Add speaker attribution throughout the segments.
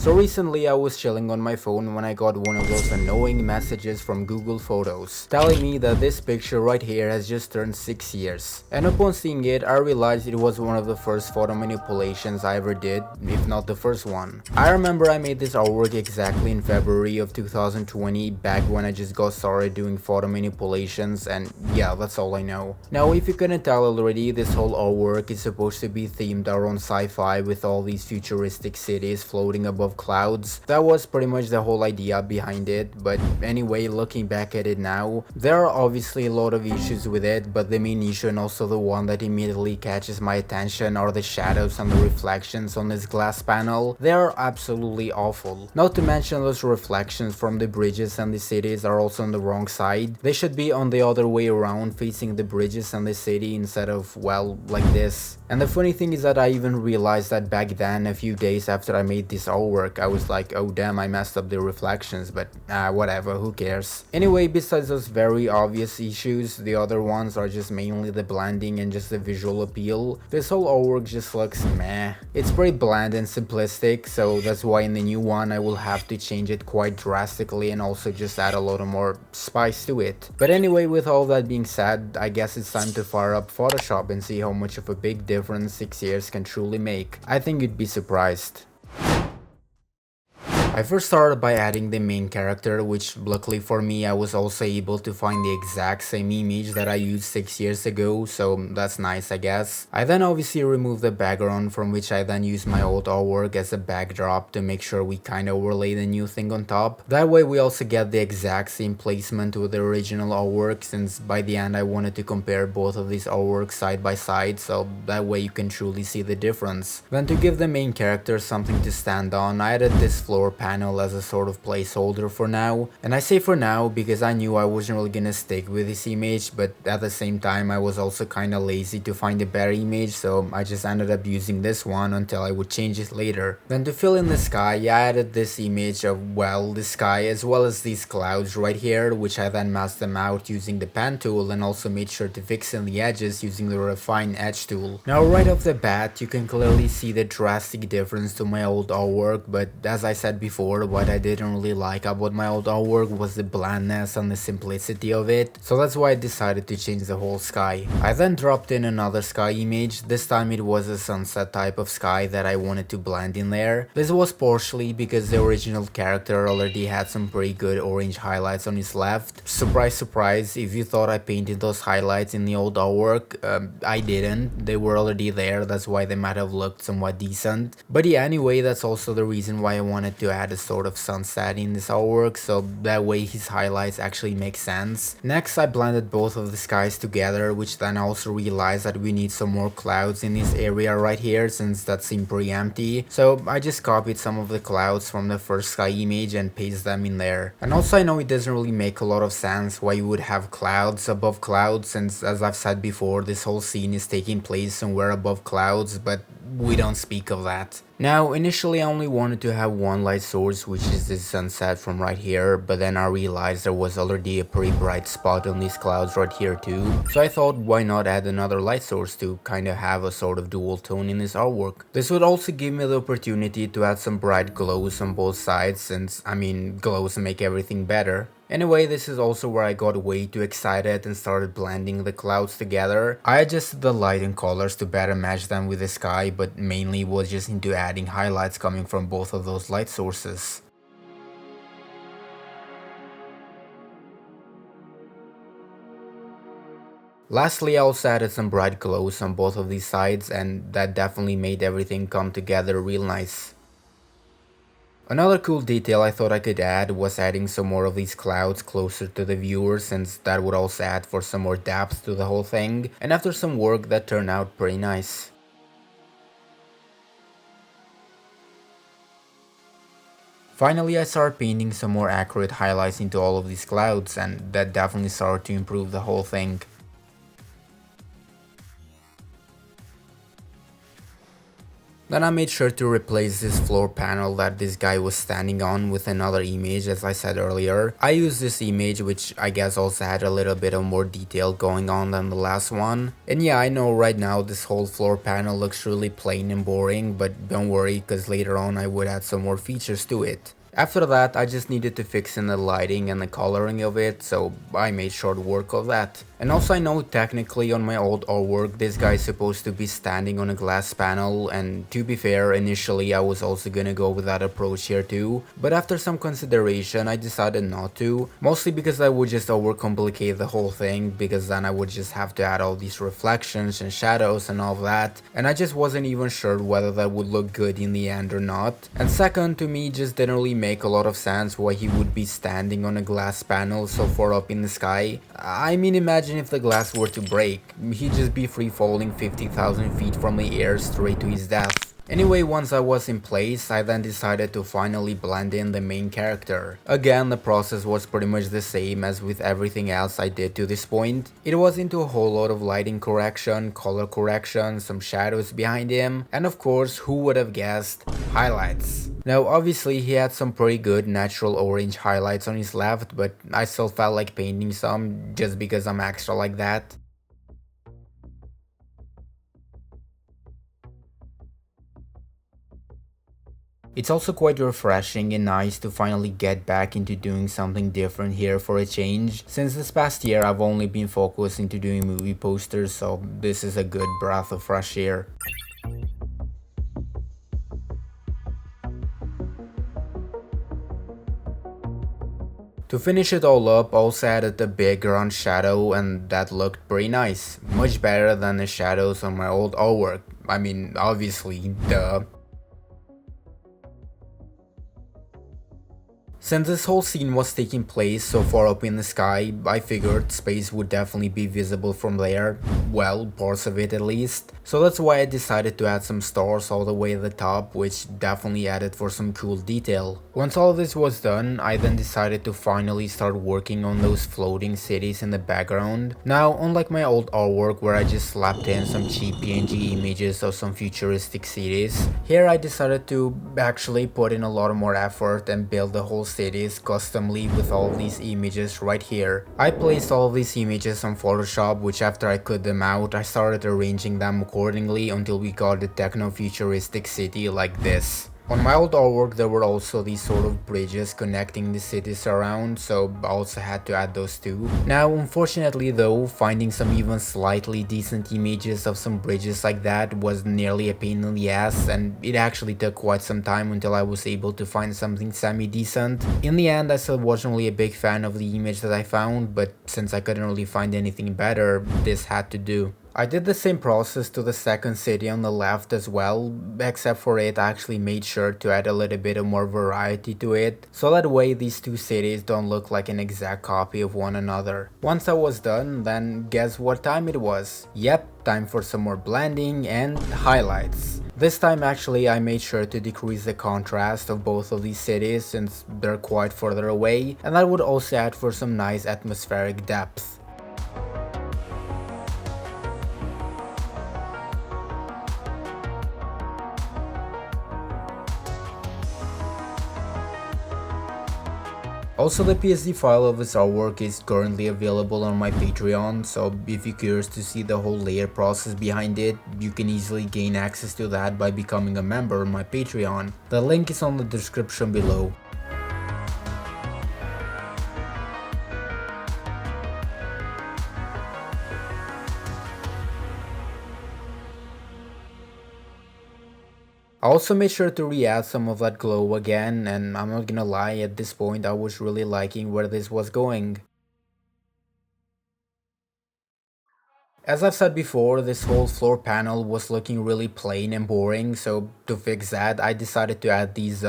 Speaker 1: So recently I was chilling on my phone when I got one of those annoying messages from Google Photos telling me that this picture right here has just turned 6 years. And upon seeing it, I realized it was one of the first photo manipulations I ever did, if not the first one. I remember I made this artwork exactly in February of 2020, back when I just got started doing photo manipulations, and yeah, that's all I know. Now if you couldn't tell already, this whole artwork is supposed to be themed around sci-fi with all these futuristic cities floating above clouds. That was pretty much the whole idea behind it, but anyway, looking back at it now, there are obviously a lot of issues with it, but the main issue and also the one that immediately catches my attention are the shadows and the reflections on this glass panel. They are absolutely awful. Not to mention those reflections from the bridges and the cities are also on the wrong side. They should be on the other way around, facing the bridges and the city instead of, well, like this. And the funny thing is that I even realized that back then, a few days after I made this artwork, I was like, oh damn, I messed up the reflections, but whatever, who cares. Anyway, besides those very obvious issues, the other ones are just mainly the blending and just the visual appeal. This whole artwork just looks meh. It's pretty bland and simplistic, so that's why in the new one I will have to change it quite drastically and also just add a lot of more spice to it. But anyway, with all that being said, I guess it's time to fire up Photoshop and see how much of a big difference 6 years can truly make. I think you'd be surprised. I first started by adding the main character, which luckily for me I was also able to find the exact same image that I used 6 years ago, so that's nice I guess. I then obviously removed the background, from which I then used my old artwork as a backdrop to make sure we kinda overlay the new thing on top. That way we also get the exact same placement with the original artwork, since by the end I wanted to compare both of these artworks side by side, so that way you can truly see the difference. Then to give the main character something to stand on, I added this floor panel as a sort of placeholder for now. And I say for now because I knew I wasn't really gonna stick with this image, but at the same time I was also kinda lazy to find a better image, so I just ended up using this one until I would change it later. Then to fill in the sky, I added this image of, well, the sky as well as these clouds right here, which I then masked them out using the pen tool and also made sure to fix in the edges using the refine edge tool. Now right off the bat you can clearly see the drastic difference to my old artwork, but as I said before, what I didn't really like about my old artwork was the blandness and the simplicity of it, so that's why I decided to change the whole sky. I then dropped in another sky image. This time it was a sunset type of sky that I wanted to blend in there. This was partially because the original character already had some pretty good orange highlights on his left. Surprise surprise, if you thought I painted those highlights in the old artwork, I didn't. They were already there, that's why they might have looked somewhat decent. But yeah, anyway, that's also the reason why I wanted to add a sort of sunset in this artwork, so that way his highlights actually make sense. Next I blended both of the skies together, which then I also realized that we need some more clouds in this area right here, since that seemed pretty empty. So I just copied some of the clouds from the first sky image and pasted them in there. And also I know it doesn't really make a lot of sense why you would have clouds above clouds, since as I've said before, this whole scene is taking place somewhere above clouds, but we don't speak of that. Now, initially I only wanted to have one light source, which is this sunset from right here, but then I realized there was already a pretty bright spot on these clouds right here too, so I thought why not add another light source to kinda have a sort of dual tone in this artwork. This would also give me the opportunity to add some bright glows on both sides, since, I mean, glows make everything better. Anyway, this is also where I got way too excited and started blending the clouds together. I adjusted the light and colors to better match them with the sky, but mainly was just into adding highlights coming from both of those light sources. Lastly, I also added some bright glows on both of these sides, and that definitely made everything come together real nice. Another cool detail I thought I could add was adding some more of these clouds closer to the viewer, since that would also add for some more depth to the whole thing, and after some work that turned out pretty nice. Finally, I started painting some more accurate highlights into all of these clouds, and that definitely started to improve the whole thing. Then I made sure to replace this floor panel that this guy was standing on with another image, as I said earlier. I used this image, which I guess also had a little bit of more detail going on than the last one. And yeah, I know right now this whole floor panel looks really plain and boring, but don't worry, cause later on I would add some more features to it. After that, I just needed to fix in the lighting and the coloring of it, so I made short work of that. And also I know technically on my old artwork this guy is supposed to be standing on a glass panel, and to be fair, initially I was also gonna go with that approach here too, but after some consideration I decided not to, mostly because I would just overcomplicate the whole thing, because then I would just have to add all these reflections and shadows and all of that, and I just wasn't even sure whether that would look good in the end or not. And second, to me, it just didn't really make a lot of sense why he would be standing on a glass panel so far up in the sky. I mean, imagine if the glass were to break, he'd just be free falling 50,000 feet from the air straight to his death. Anyway, once I was in place, I then decided to finally blend in the main character. Again, the process was pretty much the same as with everything else I did to this point. It was into a whole lot of lighting correction, color correction, some shadows behind him, and of course, who would have guessed, highlights. Now obviously he had some pretty good natural orange highlights on his left, but I still felt like painting some just because I'm extra like that. It's also quite refreshing and nice to finally get back into doing something different here for a change. Since this past year I've only been focused into doing movie posters, so this is a good breath of fresh air. To finish it all up, I also added the background shadow, and that looked pretty nice. Much better than the shadows on my old artwork. I mean, obviously, duh. Since this whole scene was taking place so far up in the sky, I figured space would definitely be visible from there, well, parts of it at least. So that's why I decided to add some stars all the way at the top, which definitely added for some cool detail. Once all this was done, I then decided to finally start working on those floating cities in the background. Now, unlike my old artwork where I just slapped in some cheap PNG images of some futuristic cities, here I decided to actually put in a lot more effort and build the whole cities customly with all these images right here. I placed all of these images on Photoshop, which after I cut them out, I started arranging them accordingly until we got the techno-futuristic city like this. On my old artwork there were also these sort of bridges connecting the cities around, so I also had to add those too. Now unfortunately though, finding some even slightly decent images of some bridges like that was nearly a pain in the ass, and it actually took quite some time until I was able to find something semi-decent. In the end I still wasn't really a big fan of the image that I found, but since I couldn't really find anything better, this had to do. I did the same process to the second city on the left as well, except for it I actually made sure to add a little bit of more variety to it, so that way these two cities don't look like an exact copy of one another. Once I was done, then guess what time it was? Yep, time for some more blending and highlights. This time actually I made sure to decrease the contrast of both of these cities since they're quite further away, and that would also add for some nice atmospheric depth. Also, the PSD file of this artwork is currently available on my Patreon, so if you're curious to see the whole layer process behind it, you can easily gain access to that by becoming a member on my Patreon. The link is on the description below. I also made sure to re-add some of that glow again, and I'm not gonna lie, at this point I was really liking where this was going. As I've said before, this whole floor panel was looking really plain and boring, so to fix that I decided to add these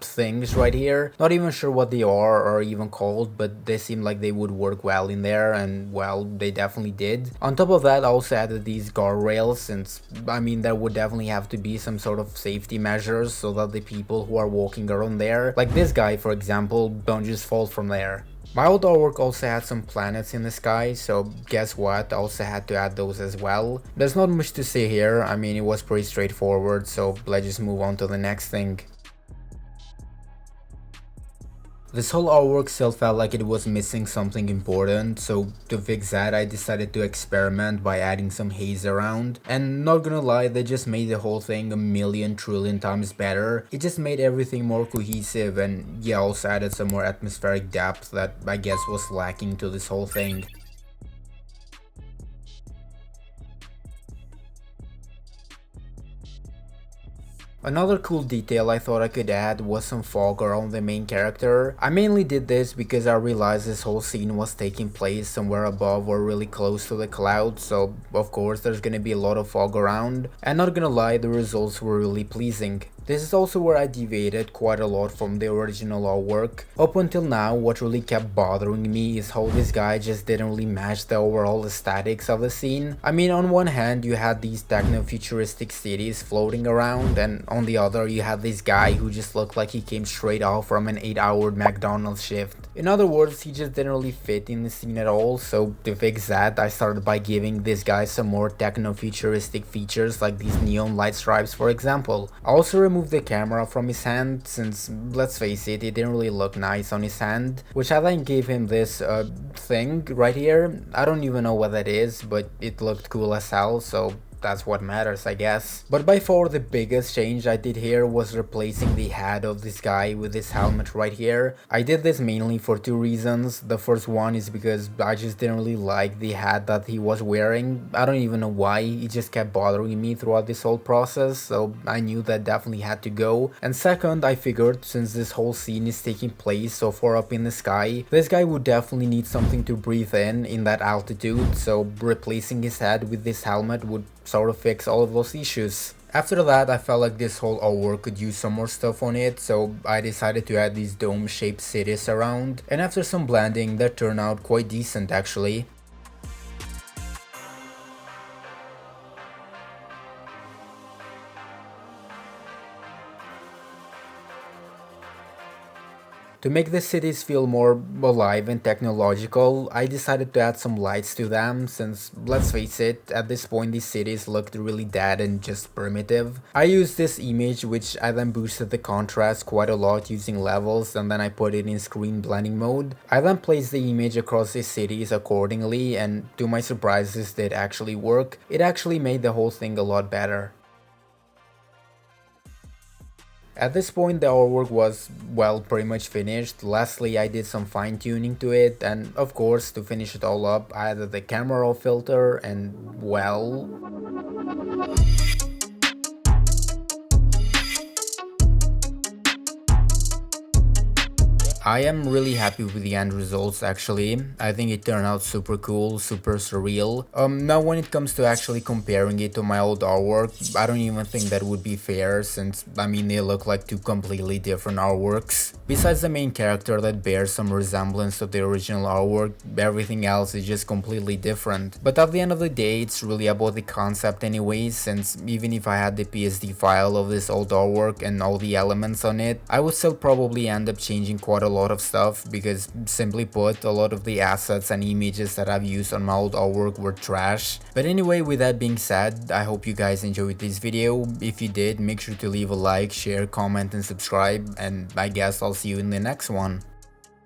Speaker 1: things right here. Not even sure what they are or even called, but they seem like they would work well in there, and well, they definitely did. On top of that, I also added these guardrails, since I mean there would definitely have to be some sort of safety measures so that the people who are walking around there, like this guy for example, don't just fall from there. My old artwork also had some planets in the sky, so guess what, I also had to add those as well. There's not much to say here, I mean it was pretty straightforward, so let's just move on to the next thing. This whole artwork still felt like it was missing something important, so to fix that I decided to experiment by adding some haze around. And not gonna lie, they just made the whole thing a million trillion times better. It just made everything more cohesive, and yeah, also added some more atmospheric depth that I guess was lacking to this whole thing. Another cool detail I thought I could add was some fog around the main character. I mainly did this because I realized this whole scene was taking place somewhere above or really close to the clouds, so of course there's gonna be a lot of fog around, and not gonna lie, the results were really pleasing. This is also where I deviated quite a lot from the original artwork. Up until now, what really kept bothering me is how this guy just didn't really match the overall aesthetics of the scene. I mean, on one hand you had these techno-futuristic cities floating around, and on the other you had this guy who just looked like he came straight off from an 8-hour McDonald's shift. In other words, he just didn't really fit in the scene at all, so to fix that I started by giving this guy some more techno-futuristic features like these neon light stripes for example. I also removed the camera from his hand, since let's face it, it didn't really look nice on his hand, which I then gave him this thing right here. I don't even know what that is, but it looked cool as hell, so that's what matters, I guess. But by far the biggest change I did here was replacing the head of this guy with this helmet right here. I did this mainly for two reasons. The first one is because I just didn't really like the hat that he was wearing. I don't even know why, it just kept bothering me throughout this whole process, so I knew that definitely had to go. And second, I figured since this whole scene is taking place so far up in the sky, this guy would definitely need something to breathe in that altitude, so replacing his head with this helmet would sort of fix all of those issues. After that, I felt like this whole artwork could use some more stuff on it, so I decided to add these dome-shaped cities around, and after some blending that turned out quite decent actually. To make the cities feel more alive and technological, I decided to add some lights to them, since let's face it, at this point these cities looked really dead and just primitive. I used this image, which I then boosted the contrast quite a lot using levels, and then I put it in screen blending mode. I then placed the image across the cities accordingly, and to my surprise this did actually work. It actually made the whole thing a lot better. At this point the artwork was, well, pretty much finished. Lastly, I did some fine tuning to it, and of course to finish it all up I added the camera raw filter, and well, I am really happy with the end results actually. I think it turned out super cool, super surreal. Now when it comes to actually comparing it to my old artwork, I don't even think that would be fair, since I mean they look like two completely different artworks. Besides the main character that bears some resemblance to the original artwork, everything else is just completely different. But at the end of the day, it's really about the concept anyways, since even if I had the PSD file of this old artwork and all the elements on it, I would still probably end up changing quite a lot of stuff, because simply put, a lot of the assets and images that I've used on my old artwork were trash. But anyway, with that being said, I hope you guys enjoyed this video. If you did, make sure to leave a like, share, comment and subscribe, and I guess I'll see you in the next one.